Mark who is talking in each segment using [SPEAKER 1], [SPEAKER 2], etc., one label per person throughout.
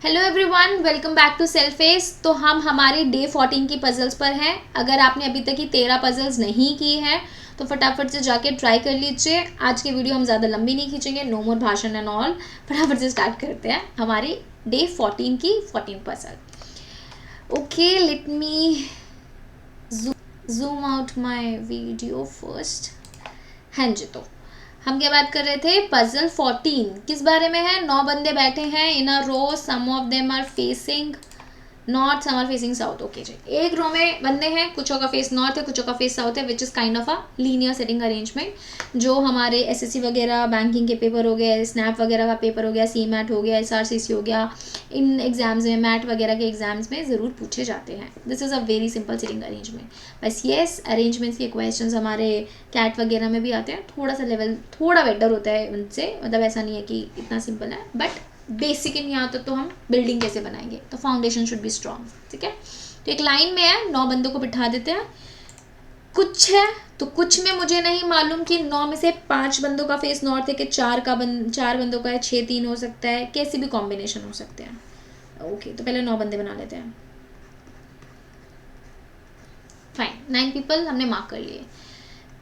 [SPEAKER 1] Hello everyone, welcome back to सेल्फेस। तो हम हमारे डे 14 की पजल्स पर हैं। अगर आपने अभी तक की 13 पजल्स नहीं की हैं तो फटाफट से जाके ट्राई कर लीजिए। आज की वीडियो हम ज़्यादा लंबी नहीं खींचेंगे, नो मोर भाषण एंड ऑल। फटाफट से स्टार्ट करते हैं हमारी डे 14 की 14 puzzle. Okay, let me zoom out my video first. हाँ जी, तो हम क्या बात कर रहे थे? पजल 14 किस बारे में है? 9 बंदे बैठे हैं in a row, some of them are facing north, some are facing south. Okay जी, एक रो में बंदे हैं, कुछों का फेस नॉर्थ है, कुछों का फेस साउथ है, which is kind of a linear setting arrangement. जो हमारे एसएससी वगैरह, बैंकिंग के पेपर हो गए, स्नैप वगैरह का पेपर हो गया, सी मैट हो गया, एसआरसीसी हो गया, इन एग्जाम्स में, मैट वगैरह के एग्जाम्स में ज़रूर पूछे जाते हैं। This is a very simple setting arrangement. बस येस, अरेंजमेंट्स के क्वेश्चन हमारे कैट वगैरह में भी आते हैं। थोड़ा सा लेवल थोड़ा बेटर होता है उनसे, मतलब ऐसा नहीं है कि इतना सिंपल है, बट बेसिक इन यहाँ तक तो हम बिल्डिंग कैसे बनाएंगे, तो फाउंडेशन शुड बी स्ट्रांग। ठीक है, तो एक लाइन में है, 9 बंदों को बिठा देते हैं। कुछ है तो कुछ में मुझे नहीं मालूम कि 9 में से 5 बंदों का फेस नॉर्थ है कि 4 बंदों का है, 6 3 हो सकता है, कैसे भी कॉम्बिनेशन हो सकते हैं। ओके, तो पहले 9 बंदे बना लेते हैं। फाइन, 9 पीपल हमने मार्क कर लिए।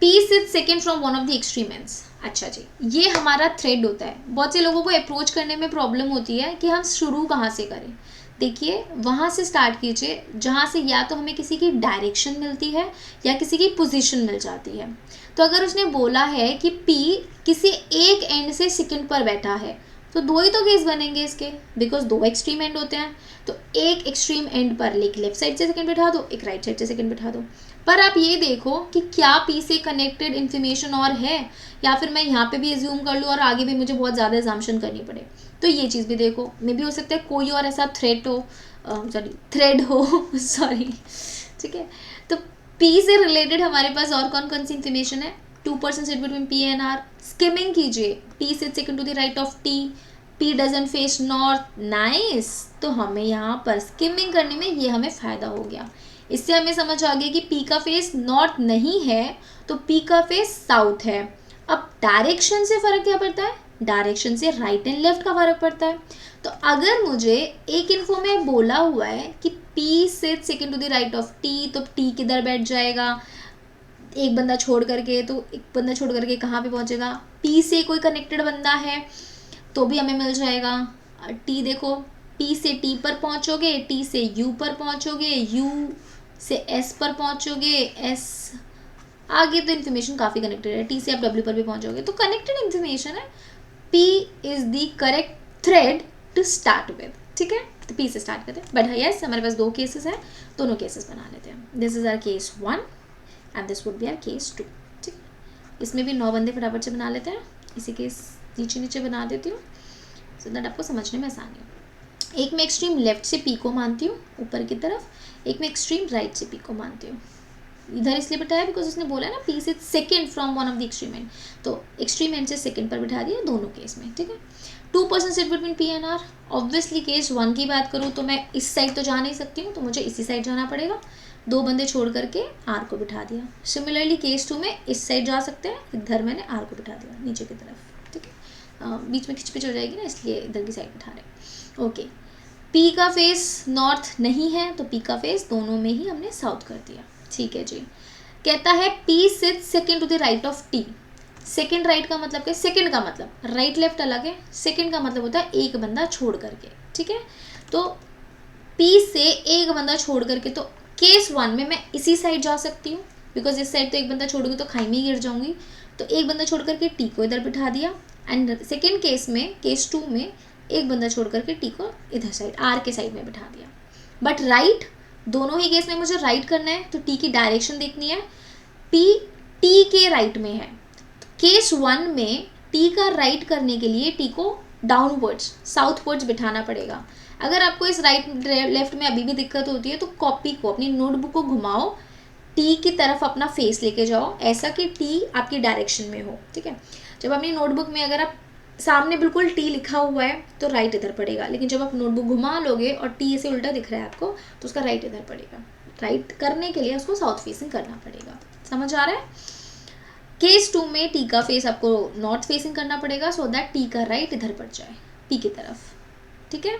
[SPEAKER 1] P sit second from one of the extreme ends. अच्छा जी, ये हमारा थ्रेड होता है। बहुत से लोगों को अप्रोच करने में प्रॉब्लम होती है कि हम शुरू कहाँ से करें। देखिए, वहाँ से स्टार्ट कीजिए जहाँ से या तो हमें किसी की डायरेक्शन मिलती है या किसी की पोजीशन मिल जाती है। तो अगर उसने बोला है कि पी किसी एक एंड से सेकंड पर बैठा है तो 2 ही तो केस बनेंगे इसके, बिकॉज 2 एक्सट्रीम एंड होते हैं। तो एक एक्सट्रीम एंड पर एक लेफ्ट साइड से सेकंड बैठा दो, एक राइट साइड से सेकंड बैठा दो। पर आप ये देखो कि क्या पी से कनेक्टेड इन्फॉर्मेशन और है, या फिर मैं यहाँ पे भी एज्यूम कर लूँ और आगे भी मुझे बहुत ज़्यादा एग्जाम्पशन करनी पड़े। तो ये चीज़ भी देखो, मे भी हो सकता है कोई और ऐसा थ्रेड हो सॉरी। ठीक है, तो पी से रिलेटेड हमारे पास और कौन कौन सी इन्फॉर्मेशन है? 2% sit between P and R. Skimming कीजिए, P sit second to the right of T, P doesn't face north. Nice, तो हमें यहाँ पर स्किमिंग करने में ये हमें फ़ायदा हो गया। इससे हमें समझ आ गया कि पी का फेस नॉर्थ नहीं है तो पी का फेस साउथ है। अब डायरेक्शन से फ़र्क क्या पड़ता है? डायरेक्शन से राइट एंड लेफ्ट का फ़र्क पड़ता है। तो अगर मुझे एक इन्फो में बोला हुआ है कि P sit second to the right of T, तो टी किधर बैठ जाएगा? एक बंदा छोड़ करके, तो एक बंदा छोड़ करके कहाँ पे पहुँचेगा? पी से कोई कनेक्टेड बंदा है तो भी हमें मिल जाएगा। टी देखो, पी से टी पर पहुँचोगे, टी से यू पर पहुँचोगे, यू से एस पर पहुँचोगे, एस आगे तो इन्फॉर्मेशन काफ़ी कनेक्टेड है। टी से आप डब्ल्यू पर भी पहुँचोगे, तो कनेक्टेड इन्फॉर्मेशन है। P is the correct thread to start with. ठीक है, तो पी से स्टार्ट करते हैं। बट यस, हमारे पास 2 केसेस हैं, दोनों केसेस बना लेते हैं। This is R case 1 and this would be R case 2। ठीक है, इसमें भी 9 बंदे फटाफट से बना लेते हैं। इसी के नीचे नीचे बना देती हूँ सो दैट आपको समझने में आसानी हो। एक मैं एक्सट्रीम लेफ्ट से पी को मानती हूँ ऊपर की तरफ, एक मैं एक्सट्रीम राइट से पी को मानती हूँ। इधर इसलिए बिठाया बिकॉज उसने बोला है ना पी से second from one of the extreme end, तो एक्सट्रीम एंड से सेकेंड पर बिठा दिया दोनों केस में। ठीक है, 2% sit between P and R. Obviously case 1 की बात करूँ तो मैं इस साइड तो जा नहीं सकती हूँ, तो मुझे इसी साइड जाना पड़ेगा। 2 बंदे छोड़ करके आर को बिठा दिया। सिमिलरली केस 2 में इस साइड जा सकते हैं, इधर मैंने आर को बिठा दिया नीचे की तरफ। ठीक है, बीच में खिचपिच हो जाएगी ना, इसलिए इधर की साइड बिठा रहे। ओके, पी का फेस नॉर्थ नहीं है तो पी का फेस दोनों में ही हमने साउथ कर दिया। ठीक है जी, कहता है P sit second to the right of T. Second right का मतलब क्या? सेकेंड का मतलब राइट लेफ्ट अलग है, सेकेंड का मतलब होता है एक बंदा छोड़ करके। ठीक है, तो पी से एक बंदा छोड़ करके, तो केस 1 में मैं इसी साइड जा सकती हूँ बिकॉज इस साइड तो एक बंदा छोड़ूंगी तो खाई में ही गिर जाऊंगी। तो एक बंदा छोड़ करके टी को इधर बिठा दिया, एंड सेकेंड केस में, केस 2 में एक बंदा छोड़ करके टी को इधर साइड आर के साइड में बिठा दिया। बट राइट दोनों ही केस में मुझे राइट करना है, तो टी की डायरेक्शन देखनी है। पी टी के राइट में है, केस 1 में टी का राइट करने के लिए टी को डाउनवर्ड्स साउथवर्ड्स बिठाना पड़ेगा। अगर आपको इस राइट लेफ्ट में अभी भी दिक्कत होती है तो कॉपी को, अपनी नोटबुक को घुमाओ, टी की तरफ अपना फेस लेके जाओ ऐसा कि टी आपकी डायरेक्शन में हो। ठीक है, जब अपनी नोटबुक में अगर आप सामने बिल्कुल टी लिखा हुआ है तो राइट इधर पड़ेगा, लेकिन जब आप नोटबुक घुमा लोगे और टी ऐसे उल्टा दिख रहा है आपको तो उसका राइट इधर पड़ेगा। राइट करने के लिए उसको साउथ फेसिंग करना पड़ेगा। समझ आ रहा है? केस 2 में टी का फेस आपको नॉर्थ फेसिंग करना पड़ेगा सो दैट टी का राइट इधर पड़ जाए पी की तरफ। ठीक है,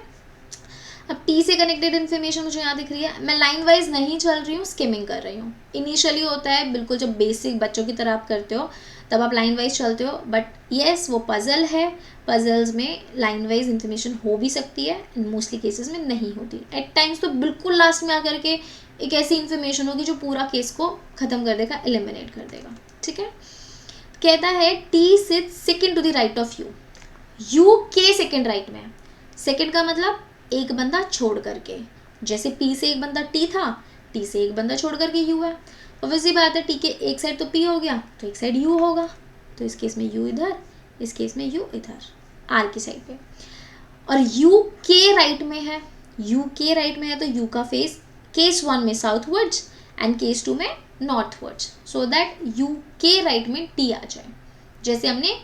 [SPEAKER 1] अब टी से कनेक्टेड इन्फॉर्मेशन मुझे यहाँ दिख रही है, मैं लाइन वाइज नहीं चल रही हूँ, स्किमिंग कर रही हूँ। इनिशियली होता है बिल्कुल जब बेसिक बच्चों की तरह आप करते हो तब आप लाइन वाइज चलते हो, बट येस वो पजल है, पजल्स में लाइन वाइज इन्फॉर्मेशन हो भी सकती है, मोस्टली केसेस में नहीं होती। एट टाइम्स तो बिल्कुल लास्ट में आकर के एक ऐसी इन्फॉर्मेशन होगी जो पूरा केस को ख़त्म कर देगा, एलिमिनेट कर देगा। ठीक है, कहता है T sits second to the right of U, U के सेकंड राइट में है। सेकंड का मतलब एक बंदा छोड़ करके, जैसे पी से एक बंदा टी था, टी से एक बंदा छोड़ करके यू है। ऑब्वियसली बात है, टी के एक साइड तो पी हो गया तो एक साइड यू होगा, तो इस केस में यू इधर, इस केस में यू इधर, आर की साइड पे। और यू के राइट में है, यू के राइट में है तो यू का फेस केस 1 में साउथवर्ड्स एंड केस 2 में नॉर्थवर्ड्स, सो दैट यू के राइट में टी आ जाए, जैसे हमने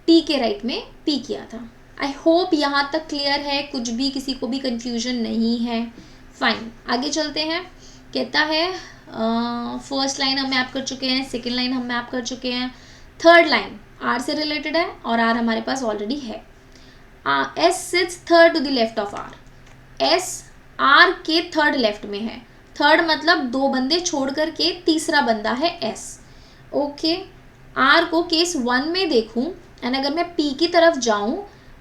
[SPEAKER 1] टी के राइट में पी किया था। आई होप यहाँ तक क्लियर है, कुछ भी किसी को भी कंफ्यूजन नहीं है। फाइन, आगे चलते हैं। कहता है फर्स्ट लाइन हम मैप कर चुके हैं, सेकेंड लाइन हम मैप कर चुके हैं, थर्ड लाइन आर से रिलेटेड है और आर हमारे पास ऑलरेडी है। S sits third to the left of R, S R के थर्ड लेफ्ट में है। थर्ड मतलब 2 बंदे छोड़ कर के तीसरा बंदा है एस। ओके, आर को केस 1 में देखूं एंड अगर मैं पी की तरफ जाऊं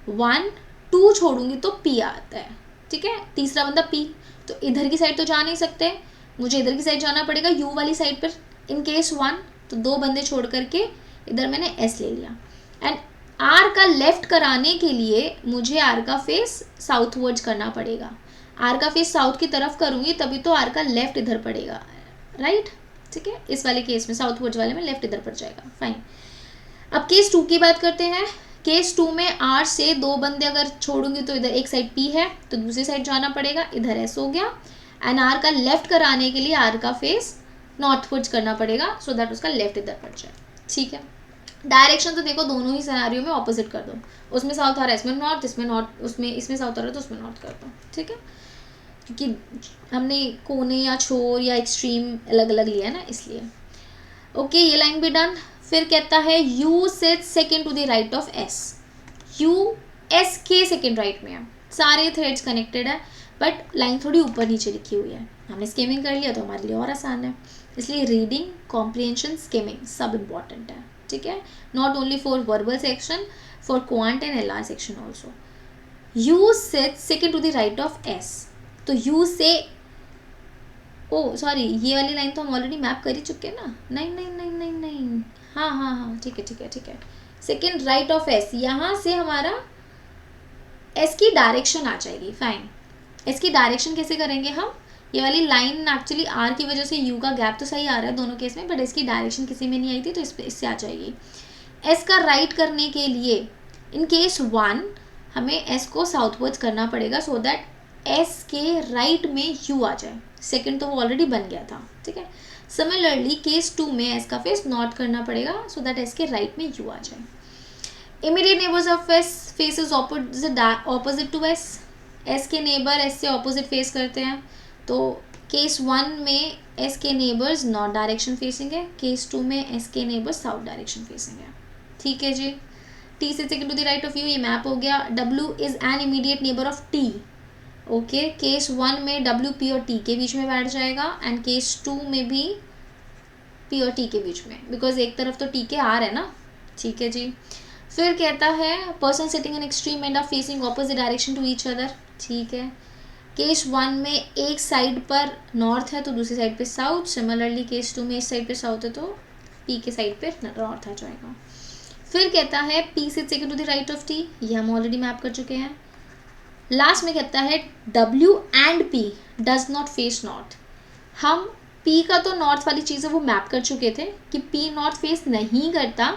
[SPEAKER 1] 1 2 छोड़ूंगी तो पी आता है। ठीक है, तीसरा बंदा पी, तो इधर की साइड तो जा नहीं सकते, मुझे इधर की साइड जाना पड़ेगा यू वाली साइड पर। इन केस 1 तो 2 बंदे छोड़ करके इधर मैंने एस ले लिया एंड आर का लेफ्ट कराने के लिए मुझे आर का फेस साउथवर्ड्स करना पड़ेगा। आर का फेस साउथ की तरफ करूंगी तभी तो आर का लेफ्ट इधर पड़ेगा, राइट। ठीक है, इस वाले केस में साउथवर्ड्स वाले में लेफ्ट इधर पड़ जाएगा। फाइन, अब केस 2 की बात करते हैं। केस 2 में आर से 2 बंदे अगर छोड़ूंगी तो इधर एक साइड पी है तो दूसरी साइड जाना पड़ेगा, इधर एस हो गया एंड आर का लेफ्ट कराने के लिए आर का फेस नॉर्थवर्ड्स करना पड़ेगा सो दैट उसका लेफ्ट इधर पड़ जाए। ठीक है, डायरेक्शन तो देखो दोनों ही सिनेरियो में ऑपोजिट कर दो, उसमें साउथ आ रहा है इसमें नॉर्थ, इसमें नॉर्थ, उसमें इसमें साउथ आ रहा है तो उसमें नॉर्थ कर दो। ठीक है, क्योंकि हमने कोने या छोर या एक्सट्रीम अलग अलग लिया है ना, इसलिए। ओके, ये लाइन भी डन। फिर कहता है U sits second to the right of S, U S के सेकंड राइट में है, सारे थ्रेड्स कनेक्टेड है बट लाइन थोड़ी ऊपर नीचे लिखी हुई है। हमने स्किमिंग कर लिया तो हमारे लिए और आसान है, इसलिए रीडिंग, कॉम्प्रिहेंशन, स्किमिंग सब इम्पॉर्टेंट है। ठीक है, not only for verbal section, for quant and LR section also. U sits second to the right of S, तो यू से ओ सॉरी, ये वाली लाइन तो हम ऑलरेडी मैप कर ही चुके हैं ना। नहीं नहीं नहीं नहीं नहीं, हाँ हाँ हाँ, ठीक है ठीक है ठीक है। सेकेंड राइट ऑफ एस, यहाँ से हमारा एस की डायरेक्शन आ जाएगी। फाइन, एस की डायरेक्शन कैसे करेंगे हम, ये वाली लाइन एक्चुअली आर की वजह से यू का गैप तो सही आ रहा है दोनों केस में, बट इसकी डायरेक्शन किसी में नहीं आई थी तो इससे आ जाएगी। एस का राइट करने के लिए इन केस 1 हमें एस को साउथवर्ड्स करना पड़ेगा सो दैट एस के राइट में यू आ जाए। सेकंड तो वो ऑलरेडी बन गया था। ठीक है, सिमिलरली केस 2 में एस का फेस नॉट करना पड़ेगा सो दैट एस के राइट में यू आ जाए। Immediate neighbours of S faces opposite to S, S के नेबर एस से ऑपोजिट फेस करते हैं, तो केस 1 में एस के नेबर्स नॉर्थ डायरेक्शन फेसिंग है, केस 2 में एस के नेबर्स साउथ डायरेक्शन फेसिंग है। ठीक है जी, टी से second to the right of U, ये मैप हो गया। W is an immediate neighbour of T. Okay, case 1 में डब्ल्यू पी और टी के बीच में बैठ जाएगा एंड केस 2 में भी पी और टी के बीच में, बिकॉज एक तरफ तो टी के आर है ना। ठीक है जी, फिर कहता है person sitting in extreme end are facing opposite direction to each other. ठीक है, केस 1 में एक साइड पर नॉर्थ है तो दूसरी साइड पे साउथ, सिमिलरली केस 2 में इस साइड पे साउथ है तो पी के साइड पे नॉर्थ आ जाएगा। फिर कहता है P sits second to the right of T, ये हम ऑलरेडी मैप कर चुके हैं। लास्ट में कहता है W and P does not face north. हम P का तो नॉर्थ वाली चीज़ है वो मैप कर चुके थे कि P नॉर्थ फेस नहीं करता,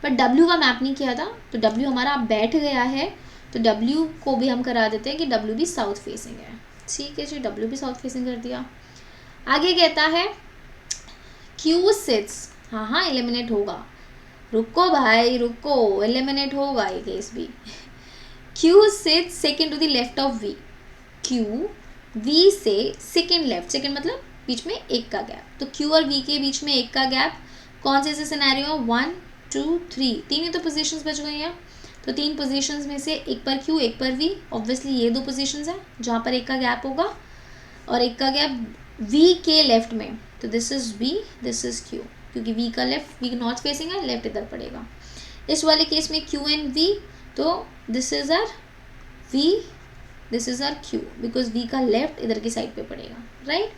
[SPEAKER 1] बट W का मैप नहीं किया था, तो W हमारा बैठ गया है तो W को भी हम करा देते हैं कि W भी साउथ फेसिंग है। ठीक है जी, W भी साउथ फेसिंग कर दिया। आगे कहता है Q सिट्स, हाँ हाँ एलिमिनेट होगा, रुको भाई रुको, एलिमिनेट होगा ये केस भी। Q sits second to the left of V, Q V से सेकेंड लेफ्ट, सेकेंड मतलब बीच में एक का गैप, तो Q और V के बीच में एक का गैप। कौन से ऐसे सिनेरियो, 1 2 3, तीन ही तो पोजीशंस बच गई हैं। तो 3 पोजीशंस में से एक पर क्यू एक पर वी, ऑब्वियसली ये 2 पोजीशंस हैं जहाँ पर एक का गैप होगा और एक का गैप वी के लेफ्ट में, तो this is V, this is Q, क्योंकि वी का लेफ्ट, वी नॉर्थ फेसिंग है, लेफ्ट इधर पड़ेगा। इस वाले केस में क्यू एंड वी, तो this is our V, this is our Q, because V का लेफ्ट इधर की साइड पे पड़ेगा, राइट।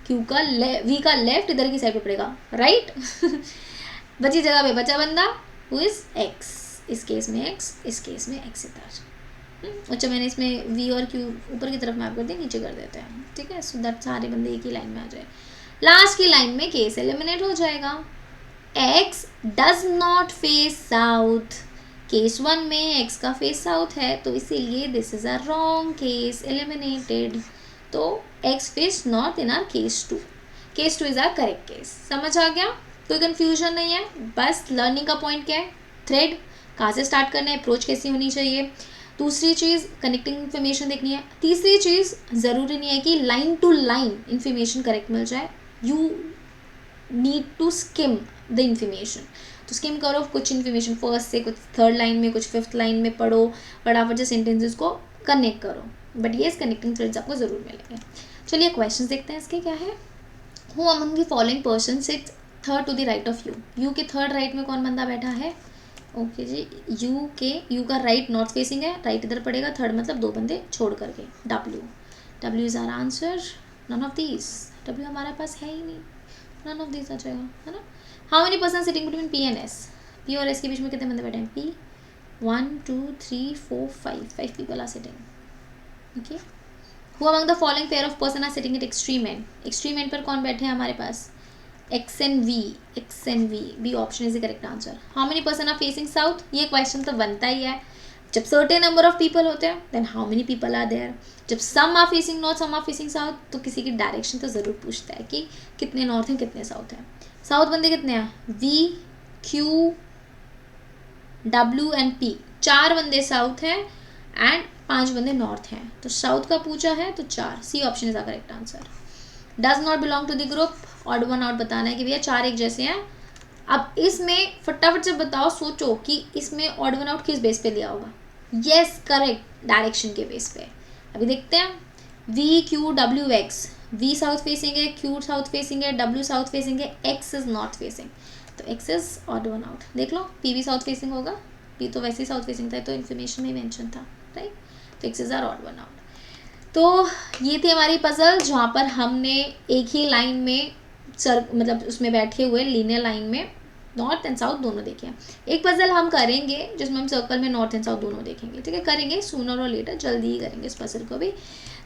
[SPEAKER 1] क्यू का वी का लेफ्ट इधर की साइड पे पड़ेगा, राइट। बची जगह पे बचा बंदा हु इज एक्स, इस केस में एक्स, इस केस में एक्स इधर। अच्छा, मैंने इसमें वी और क्यू ऊपर की तरफ मैप कर दिया, नीचे कर देते हैं, ठीक है, सो दैट सारे बंदे एक ही लाइन में आ जाए। लास्ट की लाइन में केस एलिमिनेट हो जाएगा। X does not face south, case 1 में एक्स का फेस साउथ है, तो इसीलिए this is a wrong case, eliminated. तो X face north in our case 2, case 2 is our correct case. समझ आ गया, कोई कंफ्यूजन नहीं है। बस लर्निंग का पॉइंट क्या है, थ्रेड कहाँ से स्टार्ट करना है, अप्रोच कैसी होनी चाहिए। दूसरी चीज़ कनेक्टिंग इन्फॉर्मेशन देखनी है। तीसरी चीज़ ज़रूरी नहीं है कि line to line information correct मिल जाए, you need to skim the information. तो स्किम करो कुछ इन्फॉर्मेशन फर्स्ट से, कुछ थर्ड लाइन में, कुछ फिफ्थ लाइन में पढ़ो, फटाफट से सेंटेंसेस को कनेक्ट करो, बट ये कनेक्टिंग थ्रेड्स आपको ज़रूर मिलेंगे। चलिए क्वेश्चन देखते हैं इसके क्या है। Who among the following person sits third to the right of U, U के थर्ड राइट में कौन बंदा बैठा है। ओके जी, यू का राइट नॉर्थ फेसिंग है, राइट इधर पड़ेगा, थर्ड मतलब 2 बंदे छोड़ करके। W is our answer, none of these, W हमारे पास है ही नहीं, नन ऑफ दीज आ जाएगा, है ना। How many person sitting between P and S, P और एस के बीच में कितने बंदे बैठे हैं, P 1 2 3 4 5 people are sitting. Okay, who among the following pair of person are sitting at extreme end, extreme end पर कौन बैठे हैं हमारे पास, X and V, B option is the correct answer. How many person are facing south, ये question तो बनता ही है। जब सर्टेन नंबर ऑफ पीपल होते हैं then how many people are there. जब some are facing north, some are facing south, तो किसी की डायरेक्शन तो ज़रूर पूछता है कि कितने नॉर्थ हैं कितने साउथ हैं। साउथ बंदे कितने हैं, V, Q, W and P, 4 बंदे साउथ हैं एंड 5 बंदे नॉर्थ हैं। तो साउथ का पूछा है तो 4, C option is the correct answer. Does not belong to the group, odd one out बताना है कि भैया 4 एक जैसे हैं। अब इसमें फटाफट से बताओ, सोचो कि इसमें ऑड वन आउट किस बेस पे लिया होगा। यस करेक्ट, डायरेक्शन के बेस पे। अभी देखते हैं, V Q W X, V south facing है, क्यू साउथ फेसिंग है, डब्ल्यू साउथ फेसिंग है, एक्स इज नॉर्थ फेसिंग, तो X is odd one out. देख लो, पी भी साउथ फेसिंग होगा, पी तो वैसे ही साउथ फेसिंग था, तो इन्फॉर्मेशन में मेंशन था, राइट। तो X is our odd one out. तो ये थी हमारी पजल, जहाँ पर हमने एक ही लाइन में मतलब उसमें बैठे हुए लीनियर लाइन में नॉर्थ एंड साउथ दोनों देखे हैं। एक पजल हम करेंगे जिसमें हम सर्कल में नॉर्थ एंड साउथ दोनों देखेंगे, ठीक है, करेंगे सूनर और लेटर, जल्दी ही करेंगे इस पजल को भी।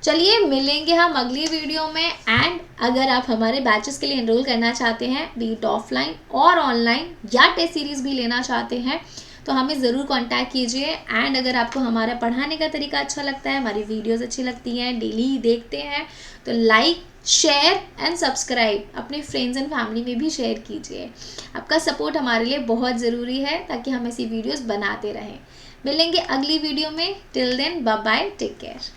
[SPEAKER 1] चलिए मिलेंगे हम अगली वीडियो में। एंड अगर आप हमारे बैचेस के लिए एनरोल करना चाहते हैं, बी इट ऑफलाइन और ऑनलाइन, या टेस्ट सीरीज़ भी लेना चाहते हैं, तो हमें ज़रूर कांटेक्ट कीजिए। एंड अगर आपको हमारा पढ़ाने का तरीका अच्छा लगता है, हमारी वीडियोस अच्छी लगती हैं, डेली देखते हैं, तो लाइक, शेयर एंड सब्सक्राइब अपने फ्रेंड्स एंड फैमिली में भी शेयर कीजिए। आपका सपोर्ट हमारे लिए बहुत ज़रूरी है ताकि हम ऐसी वीडियोस बनाते रहें। मिलेंगे अगली वीडियो में, till then bye bye, take care.